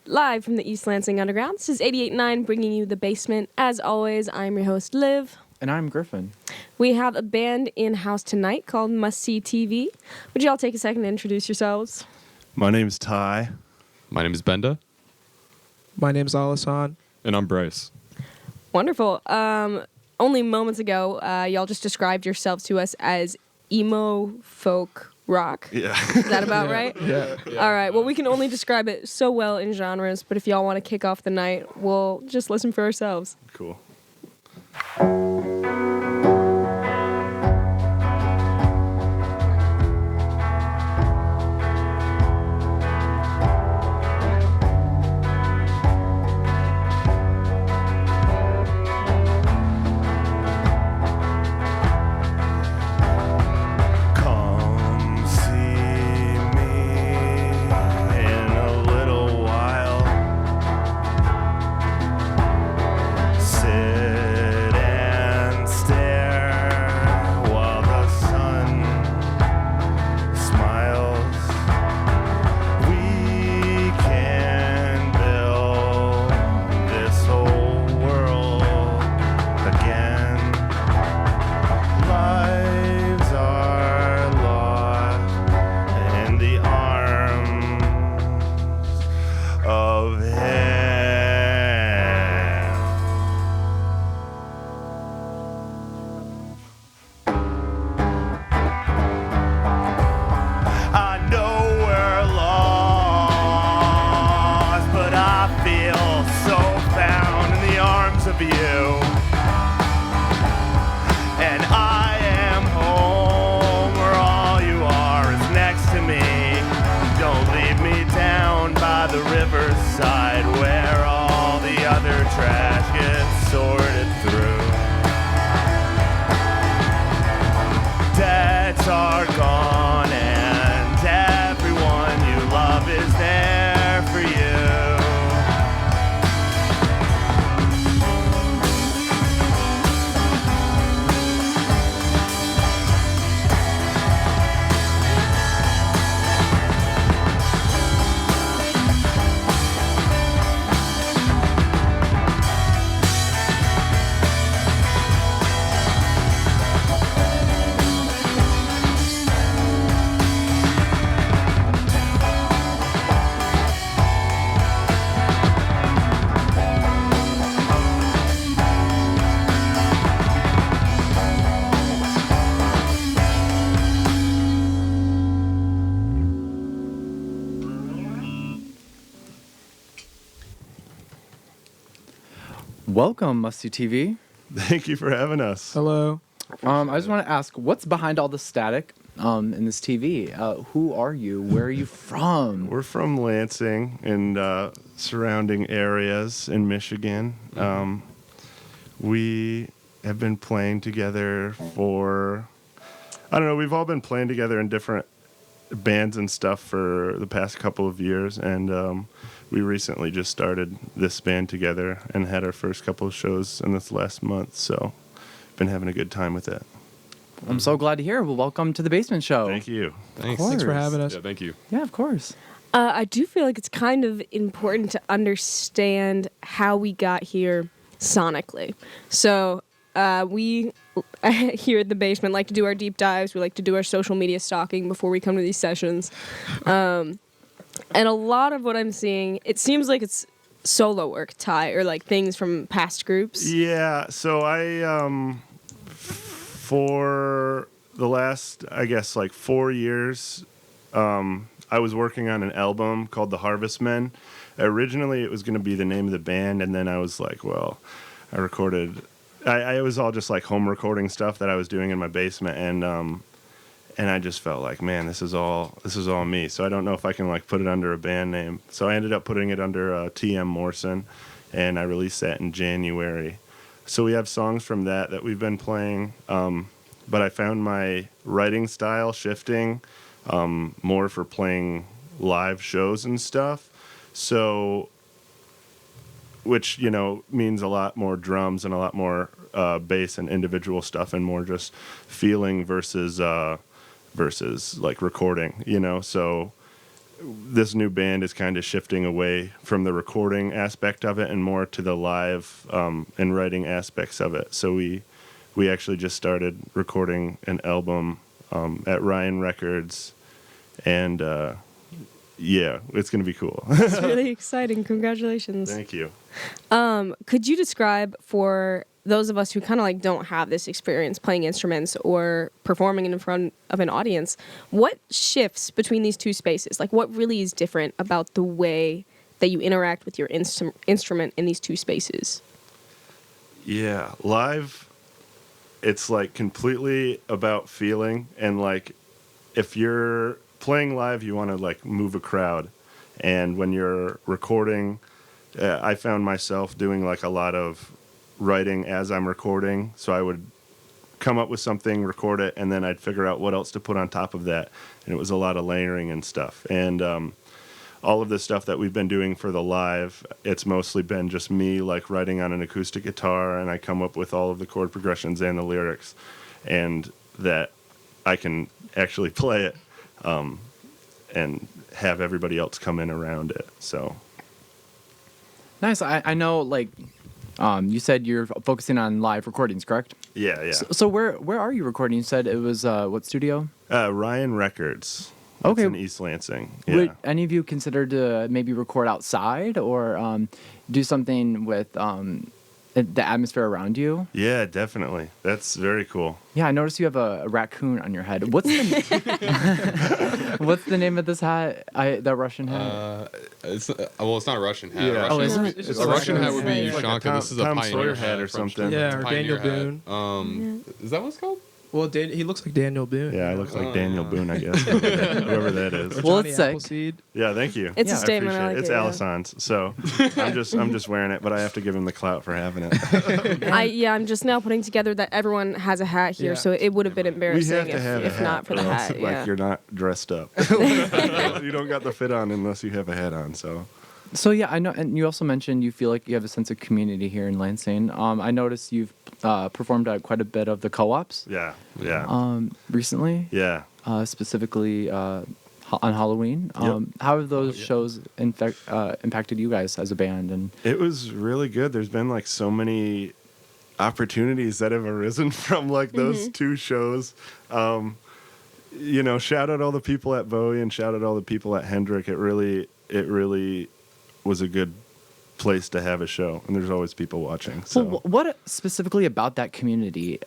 live from the East Lansing Underground. This is 88.9 bringing you The Basement. As always, I'm your host, Liv. And I'm Griffin. We have a band in-house tonight called Must See Tee Vee. Would you all take a second to introduce yourselves? My name's Ty. My name is Benda. My name's Alasan. And I'm Bryce. Wonderful. Only moments ago, y'all just described yourselves to us as emo folk rock. Yeah. Is that about right? Yeah. All right. Well, we can only describe it so well in genres, but if y'all want to kick off the night, we'll just listen for ourselves. Cool. Welcome, Must See Tee Vee. Thank you for having us. Hello. I just want to ask, what's behind all the static in this TV? Who are you? Where are you from? We're from Lansing and surrounding areas in Michigan. We have been playing together for, I don't know, we've all been playing together in different bands and stuff for the past couple of years, and we recently just started this band together and had our first couple of shows in this last month, so been having a good time with it. I'm so glad to hear. Well, welcome to the Basement Show. Thank you. Thanks. Thanks for having us. Yeah, thank you. Yeah, of course. I do feel like it's kind of important to understand how we got here sonically. So we here at the Basement like to do our deep dives. We like to do our social media stalking before we come to these sessions. And a lot of what I'm seeing, it seems like it's solo work, Ty, or like things from past groups. Yeah, so I, for the last, I guess, like 4 years, I was working on an album called The Harvestmen. Originally, it was going to be the name of the band, and then I was like, well, I recorded, I was all just like home recording stuff that I was doing in my basement, and I just felt like, man, this is all me. So I don't know if I can like put it under a band name. So I ended up putting it under TM Morrison, and I released that in January. So we have songs from that we've been playing, but I found my writing style shifting more for playing live shows and stuff. So, which, you know, means a lot more drums and a lot more bass and individual stuff and more just feeling versus like recording, you know. So this new band is kind of shifting away from the recording aspect of it and more to the live and writing aspects of it. So we actually just started recording an album at Ryan Records, and yeah, it's going to be cool. It's really exciting. Congratulations. Thank you. Could you describe for those of us who kind of like don't have this experience playing instruments or performing in front of an audience, what shifts between these two spaces? Like, what really is different about the way that you interact with your instrument in these two spaces? Yeah, live, it's like completely about feeling, and like if you're playing live, you want to like move a crowd, and when you're recording, I found myself doing like a lot of writing as I'm recording. So I would come up with something, record it, and then I'd figure out what else to put on top of that. And it was a lot of layering and stuff. And all of the stuff that we've been doing for the live, it's mostly been just me like writing on an acoustic guitar, and I come up with all of the chord progressions and the lyrics, and that I can actually play it and have everybody else come in around it. So Nice. I know, like, you said you're focusing on live recordings, correct? yeah. So where are you recording? You said it was what studio? Ryan Records. Okay. It's in East Lansing. Yeah. Would any of you consider to maybe record outside or do something with the atmosphere around you? Yeah, definitely. That's very cool. Yeah, I noticed you have a raccoon on your head. What's the what's the name of this hat? That Russian hat? It's not a Russian hat. Yeah. A Russian, Oh, isn't it? It's a just a Russian hat would be Russian hat. Ushanka. Like a This is a Tom Pioneer Sawyer hat or from something. Yeah, or Pioneer Daniel hat. Is that what it's called? Well, he looks like Daniel Boone. Yeah, I look like Daniel yeah. Boone, I guess. Whoever that is. Or Well, Johnny it's sick. Appleseed. Yeah, thank you. It's a I statement, I appreciate like it. It's it, yeah. Alison's, so I'm just wearing it, but I have to give him the clout for having it. I'm just now putting together that everyone has a hat here, Yeah. so it would have been We embarrassing have to have a if hat, not for the or else, hat. like Yeah. you're not dressed up. You don't got the fit on unless you have a hat on. So yeah, I know, and you also mentioned you feel like you have a sense of community here in Lansing. I noticed you've performed at quite a bit of the co-ops Yeah. recently, Yeah. specifically on Halloween. Yep. How have those shows impacted you guys as a band? And It was really good. There's been like so many opportunities that have arisen from like those two shows. Shout out all the people at Bowie and shout out all the people at Hendrick. It really was a good place to have a show, and there's always people watching. So well, what specifically about that community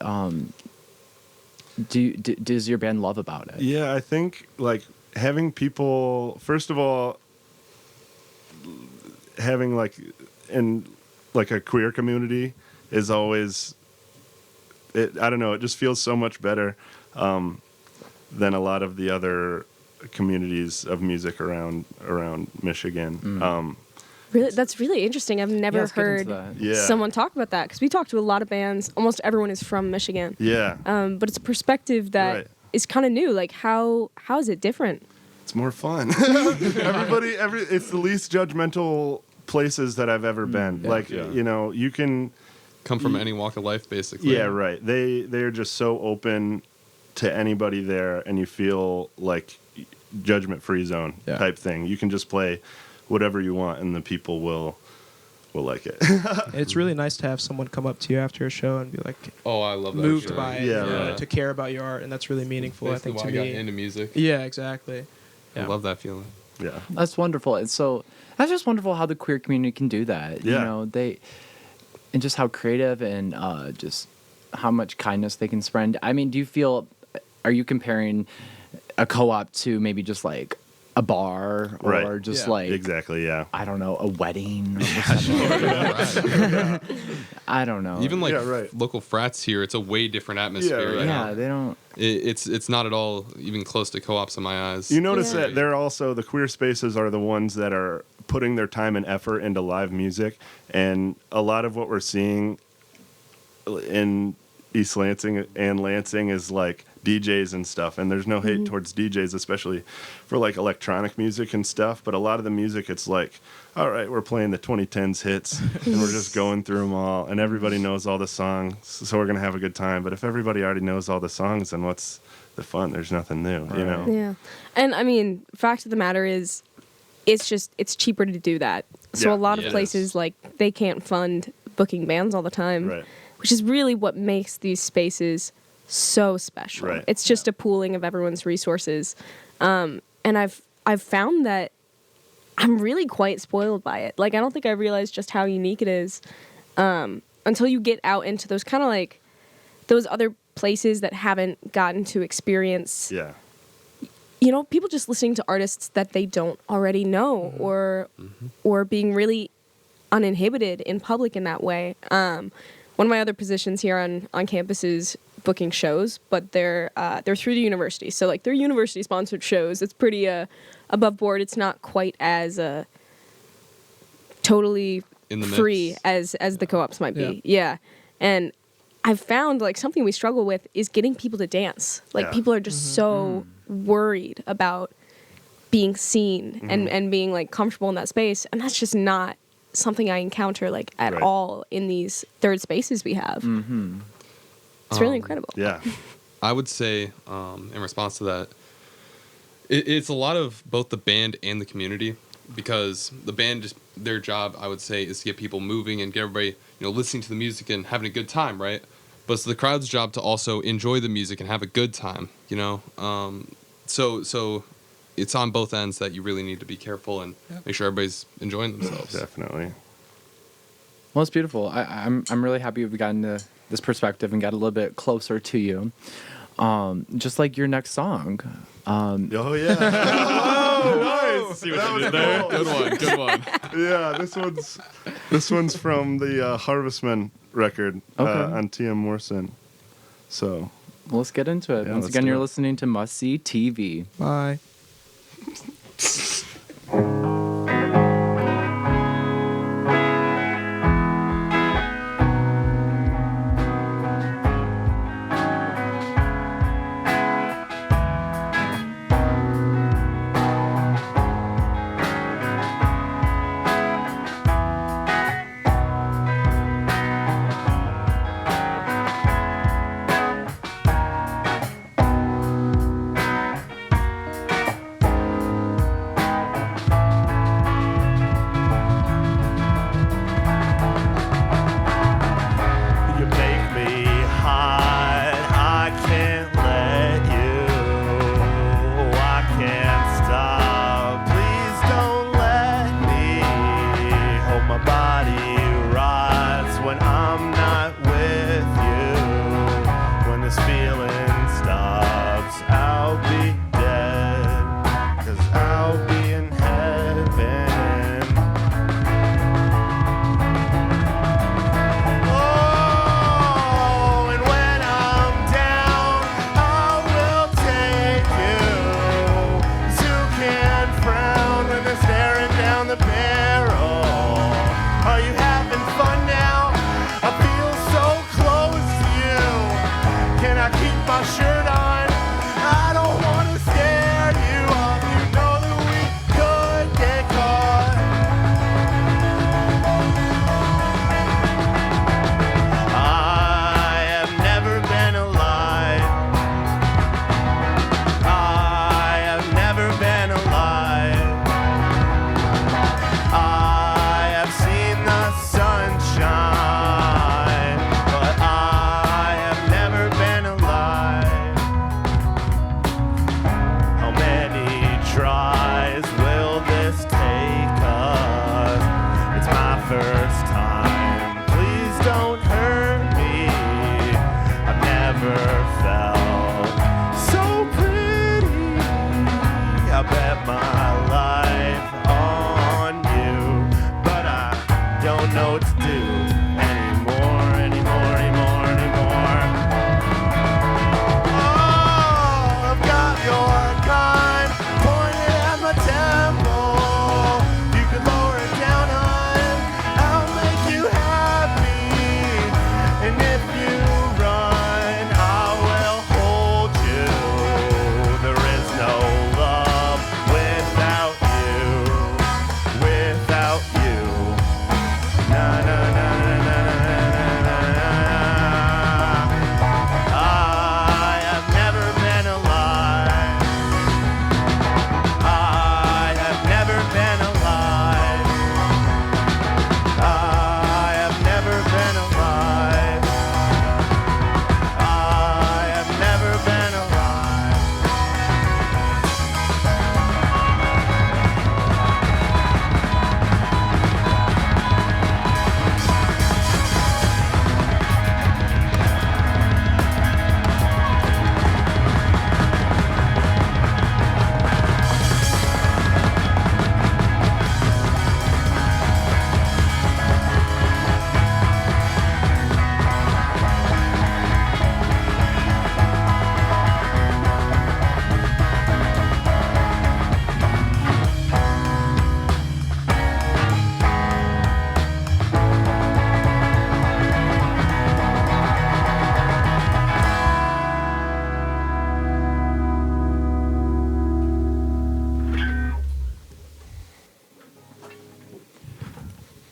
does your band love about it? yeah, I think like having people, first of all, having like in like a queer community is always I don't know, it just feels so much better than a lot of the other communities of music around Michigan. Really, that's really interesting. I've never let's get into heard that. Yeah. someone talk about that because we talk to a lot of bands. Almost everyone is from Michigan, Yeah. but it's a perspective that is Right. kind of new. Like, how is it different? It's more fun. It's the least judgmental places that I've ever been. yeah. Like, Yeah. you can, Come from any walk of life, basically. yeah, right. They're just so open to anybody there, and you feel like judgment-free zone Yeah. type thing. You can just play whatever you want, and the people will like it. It's really nice to have someone come up to you after a show and be like Oh, I love that. moved show. by it, Yeah, you know, right. to care about your art, and that's really meaningful. I Basically think why to I me. got into music. Yeah, exactly. I love that feeling. Yeah. That's wonderful. And so that's just wonderful how the queer community can do that. Yeah. You know, and just how creative and just how much kindness they can spread. I mean, are you comparing a co-op to maybe just like a bar or Right. just Yeah. like, Exactly, yeah. I don't know, a wedding or something? I don't know. Even like Yeah, right. local frats here, it's a way different atmosphere. right. you know? yeah, they don't. It's not at all even close to co-ops in my eyes. You notice Yeah. that they're also, the queer spaces are the ones that are putting their time and effort into live music, and a lot of what we're seeing in East Lansing and Lansing is like DJs and stuff, and there's no hate towards DJs, especially for like electronic music and stuff, but a lot of the music, it's like, all right, we're playing the 2010s hits and we're just going through them all, and everybody knows all the songs, so we're gonna have a good time. But if everybody already knows all the songs, then what's the fun? There's nothing new, you know? Yeah. And I mean, fact of the matter is, it's cheaper to do that. So Yeah. a lot of Yeah, it places, is. like, they can't fund booking bands all the time, Right. which is really what makes these spaces so special. Right. It's just a pooling of everyone's resources. And I've found that I'm really quite spoiled by it. Like, I don't think I realized just how unique it is until you get out into those kind of like those other places that haven't gotten to experience, Yeah. you know, people just listening to artists that they don't already know or being really uninhibited in public in that way. One of my other positions here on campus is booking shows, but they're through the university. So like they're university sponsored shows. It's pretty above board. It's not quite as totally In the free mix. as the co-ops might be. Yeah. And I've found like something we struggle with is getting people to dance. Like Yeah. people are just so worried about being seen and being like comfortable in that space, and that's just not something I encounter like at Right. all in these third spaces we have. It's really incredible. Yeah. I would say, in response to that, it's a lot of both the band and the community, because the band, just their job, I would say, is to get people moving and get everybody, you know, listening to the music and having a good time, right? But it's the crowd's job to also enjoy the music and have a good time, you know? So it's on both ends that you really need to be careful and make sure everybody's enjoying themselves. Definitely. Well, it's beautiful. I'm really happy we've gotten to this perspective and got a little bit closer to you. Just like your next song. Oh yeah. Oh, nice. See what That you did was there? cool. Good one. Yeah, this one's from the Harvestmen record Okay. on TM Morrison. So Well, let's get into it. Yeah, Once let's again, do you're it. listening to Must See Tee Vee. Bye. you make me hot, I can't let you. I can't stop. Please don't let me. Hope my body rots when I'm not with you. When this feeling stops, I'll be dead, 'cause I'll be in heaven. Oh, and when I'm down, I will take you. 'Cause who can frown when they're staring down the barrel? Are you having fun now? I feel so close to you. Can I keep my shirt on? I don't want to scare you off. You know that we could get caught. I have never been alive. I have never been alive. I have seen the sunshine, but I have never been alive. How many tries will this take us? It's my first time. Please don't hurt me. I've never felt so pretty. I bet my life on you, but I don't know what to do anymore. Oh, I've got your gun pointed at my temple. You could lower it down, hon. I'll make you happy. And if you run, I will hold you.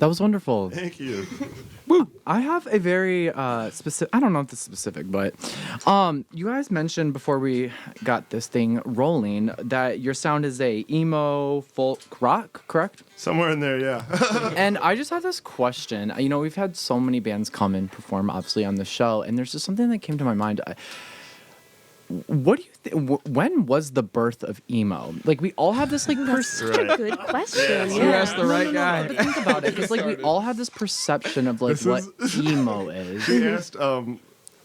That was wonderful. Thank you. I have a very specific. I don't know if this is specific, but you guys mentioned before we got this thing rolling that your sound is a emo folk rock, correct? Somewhere in there, yeah. And I just have this question. You know, we've had so many bands come and perform, obviously, on the show, and there's just something that came to my mind. What do you think? When was the birth of emo? Like, we all have this like Such a good question. You asked the right guy. But think about it, because like we all have this perception of like what emo is.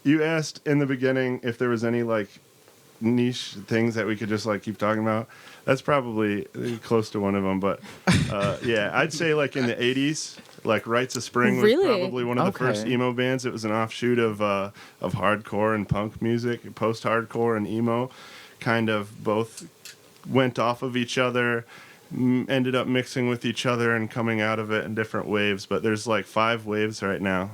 You asked in the beginning if there was any like niche things that we could just like keep talking about. That's probably close to one of them, but yeah, I'd say like in the 80s, like Rites of Spring was Really? probably one of the first emo bands. It was an offshoot of hardcore and punk music. Post-hardcore and emo kind of both went off of each other, ended up mixing with each other and coming out of it in different waves. But there's like 5 waves right now.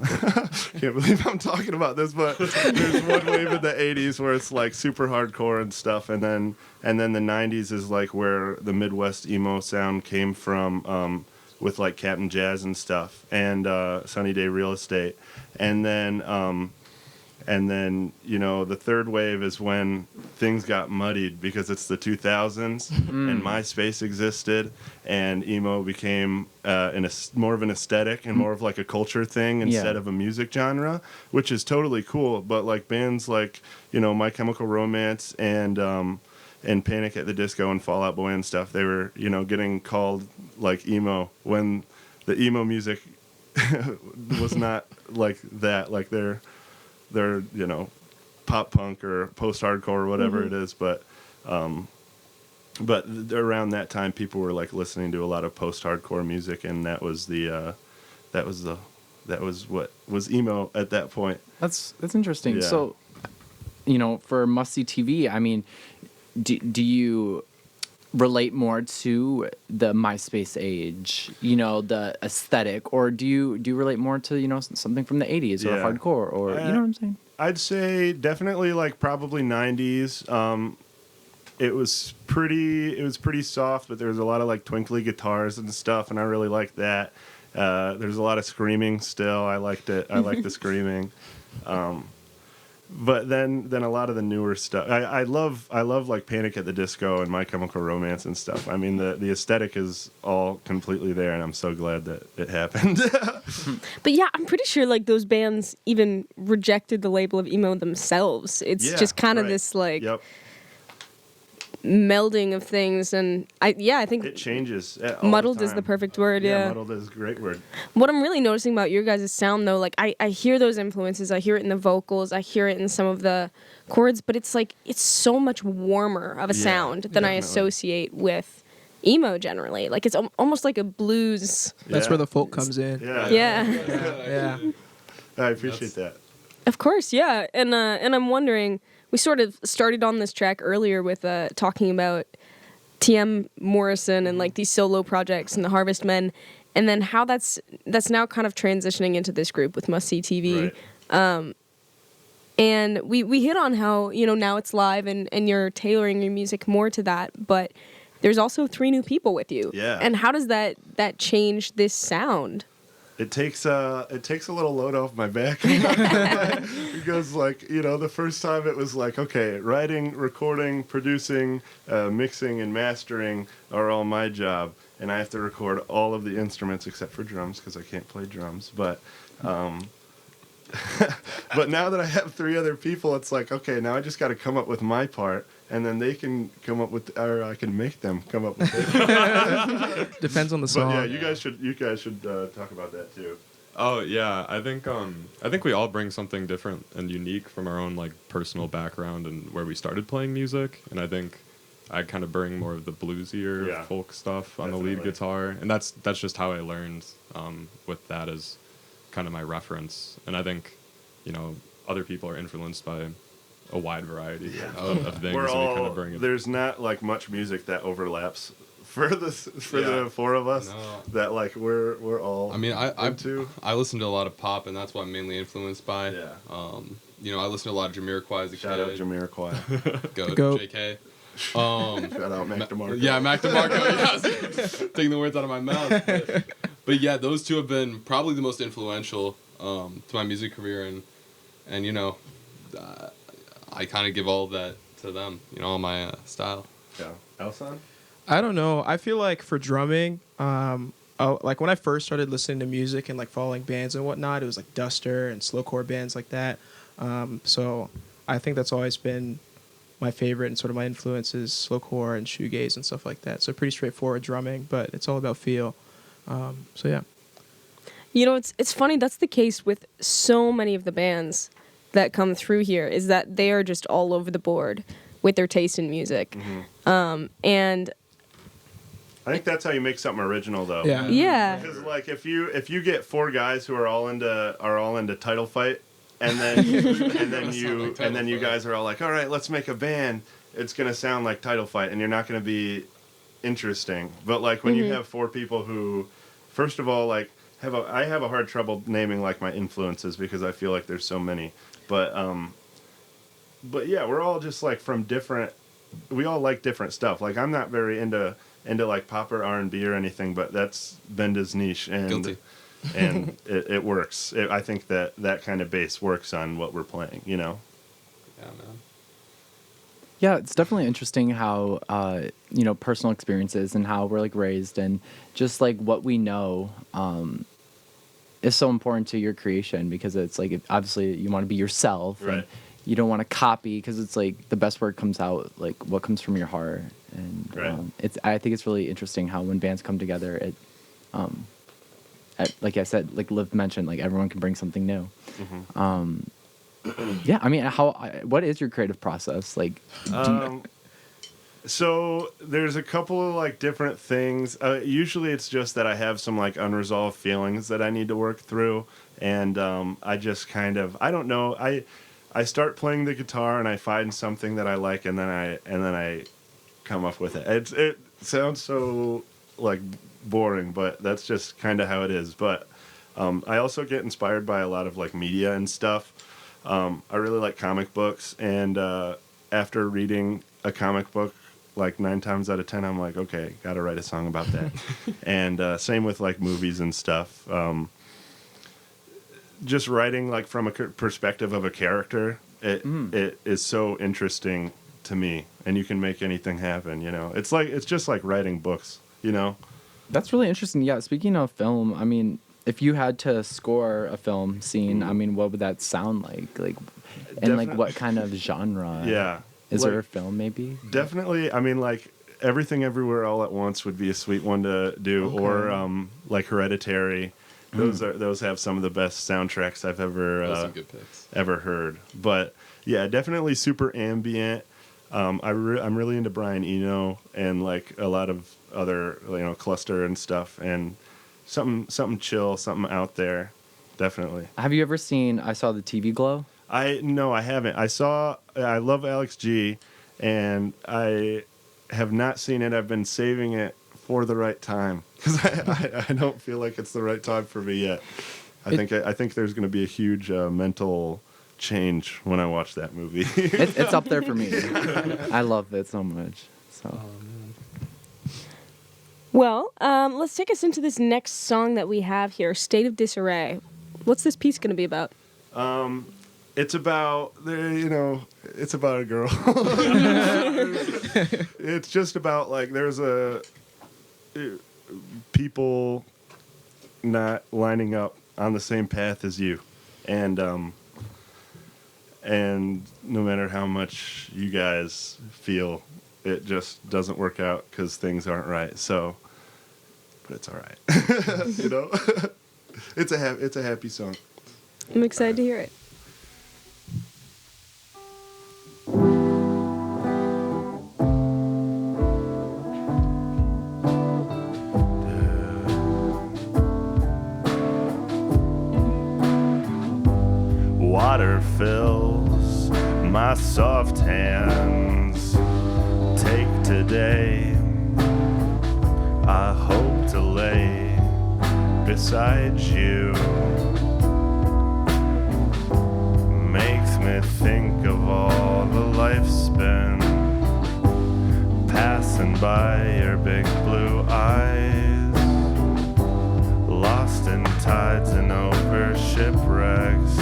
Can't believe I'm talking about this, but there's one wave in the 80s where it's like super hardcore and stuff, and then the 90s is like where the Midwest emo sound came from, with like Captain Jazz and stuff, and Sunny Day Real Estate, and then you know the third wave is when things got muddied because it's the 2000s and MySpace existed, and emo became more of an aesthetic and more of like a culture thing instead of a music genre, which is totally cool. But like bands like, you know, My Chemical Romance and Panic at the Disco and Fall Out Boy and stuff, they were, you know, getting called like emo when the emo music was not like that. Like they're you know, pop punk or post-hardcore or whatever it is, but around that time people were like listening to a lot of post-hardcore music, and that was what was emo at that point. That's interesting. Yeah. So, you know, for Must See Tee Vee, I mean, do you relate more to the MySpace age, you know, the aesthetic, or do you relate more to, you know, something from the 80s or hardcore, or you know what I'm saying? I'd say definitely like probably 90s. It was pretty soft, but there was a lot of like twinkly guitars and stuff, and I really liked that. There's a lot of screaming still. I liked it. I liked the screaming. But then a lot of the newer stuff. I love like Panic at the Disco and My Chemical Romance and stuff. I mean, the aesthetic is all completely there, and I'm so glad that it happened. But yeah, I'm pretty sure like those bands even rejected the label of emo themselves. It's just kind of this like melding of things, and I think it changes. Muddled is the perfect word. Yeah, muddled is a great word. What I'm really noticing about your guys' sound, though, like I hear those influences. I hear it in the vocals. I hear it in some of the chords. But it's like it's so much warmer of a sound than I associate with emo generally. Like it's almost like a blues. That's where the folk comes in. Yeah. I appreciate that. Of course, yeah. And I'm wondering, we sort of started on this track earlier with talking about T.M. Morrison and like these solo projects and the Harvest Men, and then how that's now kind of transitioning into this group with Must See Tee Vee. Right. And we hit on how, you know, now it's live and you're tailoring your music more to that, but there's also 3 new people with you. Yeah. And how does that change this sound? It takes a little load off my back because, like, you know, the first time it was like, okay, writing, recording, producing, mixing, and mastering are all my job, and I have to record all of the instruments except for drums because I can't play drums. But but now that I have 3 other people, it's like, okay, now I just got to come up with my part, and then they can come up with, or I can make them come up with it. Depends on the song. But yeah, you guys should talk about that too. Oh yeah, I think we all bring something different and unique from our own like personal background and where we started playing music. And I think I kind of bring more of the bluesier folk stuff on the lead guitar, and that's just how I learned with that as kind of my reference. And I think, you know, other people are influenced by a wide variety of things. We're and all, we kind of bring it. There's not like much music that overlaps for the 4 of us. No. That like we're all. I mean, into. I listen to a lot of pop, and that's what I'm mainly influenced by. Yeah. You know, I listened to a lot of Jamiroquai as a Shout out kid. Jamiroquai. Go JK. Shout out Mac DeMarco. Yeah, Mac DeMarco. Yes. Taking the words out of my mouth. But yeah, those two have been probably the most influential to my music career, and you know, I kind of give all that to them, you know, all my style. Yeah. Elson? I don't know. I feel like for drumming, like when I first started listening to music and like following bands and whatnot, it was like Duster and slowcore bands like that. So I think that's always been my favorite and sort of my influences, slowcore and shoegaze and stuff like that. So pretty straightforward drumming, but it's all about feel. So yeah. You know, it's funny. That's the case with so many of the bands that come through here, is that they are just all over the board with their taste in music. And I think that's how you make something original, though. Yeah. yeah, Because like if you get four guys who are all into Title Fight, and then you guys are all like, all right, let's make a band. It's gonna sound like Title Fight, and you're not gonna be interesting. But like when you have four people who, first of all, like I have a hard trouble naming like my influences because I feel like there's so many. But yeah, we're all just like from different. We all like different stuff. Like I'm not very into like pop or R&B or anything, but that's Benda's niche, and Guilty. and it works. I think that kind of bass works on what we're playing. You know. Yeah, man. Yeah, it's definitely interesting how you know, personal experiences and how we're like raised, and just like what we know is so important to your creation, because it's like obviously you want to be yourself, Right. and you don't want to copy, because it's like the best work comes out like what comes from your heart, and Right. I think it's really interesting how when bands come together, it like I said, like Liv mentioned, like everyone can bring something new. Yeah, I mean, what is your creative process like? So there's a couple of like different things. Usually it's just that I have some like unresolved feelings that I need to work through, and I just kind of, I don't know, I start playing the guitar and I find something that I like, and then I come up with it. It sounds so like boring, but that's just kind of how it is. But I also get inspired by a lot of like media and stuff. I really like comic books, and after reading a comic book like 9 times out of 10, I'm like, okay, gotta write a song about that. And same with like movies and stuff. Just writing like from a perspective of a character, it is so interesting to me, and you can make anything happen. You know, it's just like writing books. You know. That's really interesting. Yeah, speaking of film, I mean, if you had to score a film scene, I mean, what would that sound like? Like, and like what kind of genre? Yeah. Is like, there a film maybe? Definitely. I mean, like Everything Everywhere All at Once would be a sweet one to do, Okay. or like Hereditary. Those have some of the best soundtracks I've Those are good picks. ever heard. But yeah, definitely super ambient. I'm really into Brian Eno and like a lot of other, you know, Cluster and stuff, and something chill, something out there. Definitely. Have you ever seen I Saw the TV Glow? No, I haven't. I love Alex G, and I have not seen it. I've been saving it for the right time, because I don't feel like it's the right time for me yet. I think there's going to be a huge mental change when I watch that movie. It's up there for me. I love it so much. So Well, let's take us into this next song that we have here, State of Disarray. What's this piece going to be about? It's about, you know, it's about a girl. It's just about like there's people not lining up on the same path as you, and no matter how much you guys feel, it just doesn't work out because things aren't right. So, but it's all right, you know. It's a happy song. I'm excited to hear it. Water fills my soft hands. Take today. I hope to lay beside you. Makes me think of all the life spent passing by your big blue eyes. twisting tides and over shipwrecks.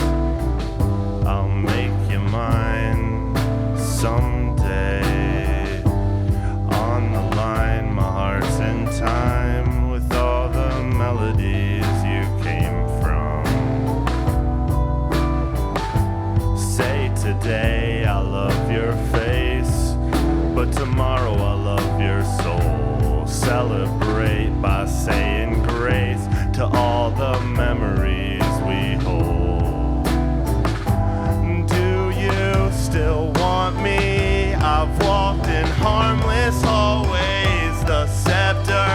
I'll make you mine someday. On the line, my heart's in time with all the melodies you came from. Say today I love your face, but tomorrow I love your soul. Celebrate by saying grace to all the memories we hold. Do you still want me? I've walked in harmless hallways. The scepter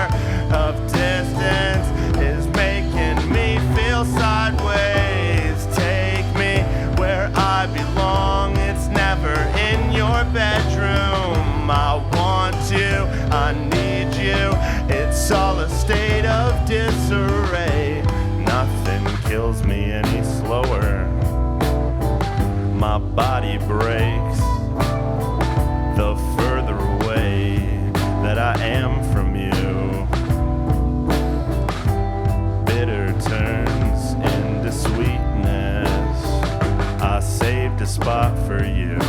of distance is making me feel sideways. Take me where I belong. It's never in your bedroom. I want you, I need you. It's all a state of disarray. Nothing kills me any slower. My body breaks the further away that I am from you. Bitter turns into sweetness. I saved a spot for you.